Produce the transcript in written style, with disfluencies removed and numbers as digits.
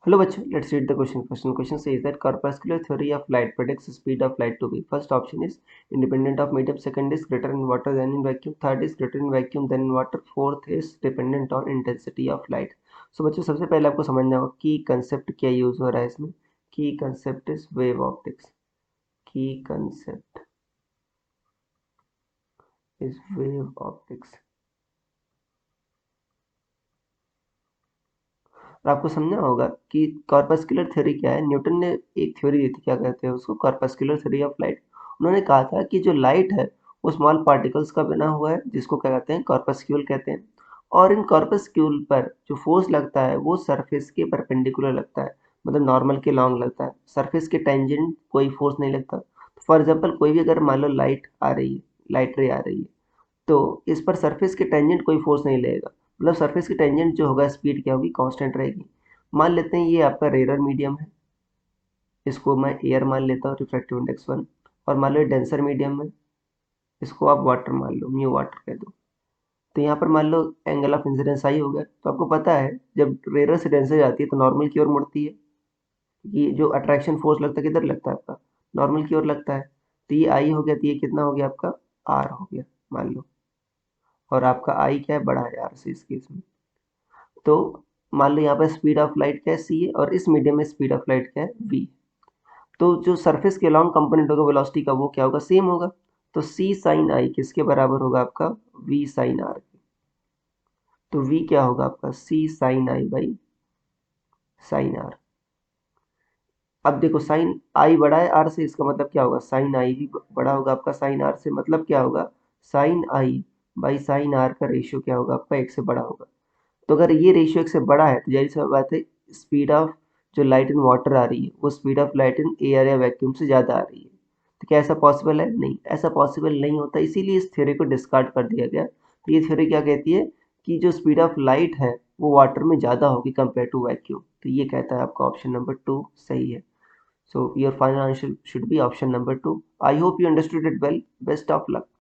Hello, bachcho. Let's read the question. Question says that corpuscular theory of light predicts speed of light to be. First option is independent of medium. Second is greater in water than in vacuum. Third is greater in vacuum than in water. Fourth is dependent on intensity of light. So बच्चों सबसे पहले आपको समझना होगा की concept क्या use हो रहा है इसमें. की कंसेप्ट इज वेव ऑप्टिक्स. की कंसेप्ट इज वेव ऑप्टिक्स. और आपको समझना होगा कि कॉर्पस्कुलर थ्योरी क्या है. न्यूटन ने एक थ्योरी दी थी, क्या कहते हैं उसको, कॉर्पस्कुलर थ्योरी ऑफ लाइट. उन्होंने कहा था कि जो लाइट है वो स्मॉल पार्टिकल्स का बना हुआ है, जिसको क्या कहते हैं, कॉर्पस्क्यूल कहते हैं. और इन कॉर्पस्क्यूल पर जो फोर्स लगता है वो सरफेस के परपेंडिकुलर लगता है, मतलब नॉर्मल के लॉन्ग लगता है. सरफेस के टेंजेंट कोई फोर्स नहीं लगता. फॉर एग्जाम्पल कोई भी अगर मान लो लाइट आ रही है, लाइट रे आ रही है, तो इस पर सरफेस के टेंजेंट कोई फोर्स नहीं लगेगा. मतलब सरफेस की टेंजेंट जो होगा, स्पीड क्या होगी, कांस्टेंट रहेगी. मान लेते हैं ये आपका रेयर मीडियम है, इसको मैं एयर मान लेता हूँ, रिफ्रैक्टिव इंडेक्स 1. और मान लो डेंसर मीडियम है, इसको आप वाटर मान लो, म्यू वाटर कह दो. तो यहाँ पर मान लो एंगल ऑफ इंसिडेंस आई हो गया. तो आपको पता है जब रेयर से डेंसर जाती है तो नॉर्मल की ओर मुड़ती है. ये जो अट्रैक्शन फोर्स लगता है किधर लगता है आपका, नॉर्मल की ओर लगता है. तो ये आई हो गया, तो ये कितना हो गया आपका, आर हो गया मान लो. और आपका आई क्या है, बड़ा है आर से इस केस में. तो मान लो यहाँ पर स्पीड ऑफ लाइट क्या है, सी है, और इस मीडियम में स्पीड ऑफ लाइट क्या है, वी. तो जो सरफेस के लॉन्ग कंपोनेंट होगा वेलोसिटी का, वो क्या होगा, सेम होगा. तो सी साइन आई किसके बराबर होगा आपका, वी साइन आर. तो वी क्या होगा आपका, C sine I by sine R. अब देखो साइन आई बड़ा है आर से, इसका मतलब क्या होगा, साइन आई भी बड़ा होगा आपका साइन आर से. मतलब क्या होगा, sine I by sine r का रेशियो क्या होगा आपका, एक से बड़ा होगा. तो अगर ये रेशियो एक से बड़ा है तो जाहिर सी बात है स्पीड ऑफ जो लाइट इन वाटर आ रही है वो speed of light in air या वैक्यूम से ज़्यादा आ रही है. तो क्या ऐसा पॉसिबल है, नहीं, ऐसा पॉसिबल नहीं होता. इसीलिए इस थ्योरी को डिस्कार्ड कर दिया गया. तो ये थ्योरी क्या कहती है कि जो स्पीड ऑफ लाइट है वो वाटर में ज़्यादा होगी कंपेयर टू वैक्यूम. तो ये कहता है आपका ऑप्शन नंबर 2 सही है. So your final answer should be option number 2. I hope you understood it well. Best of luck.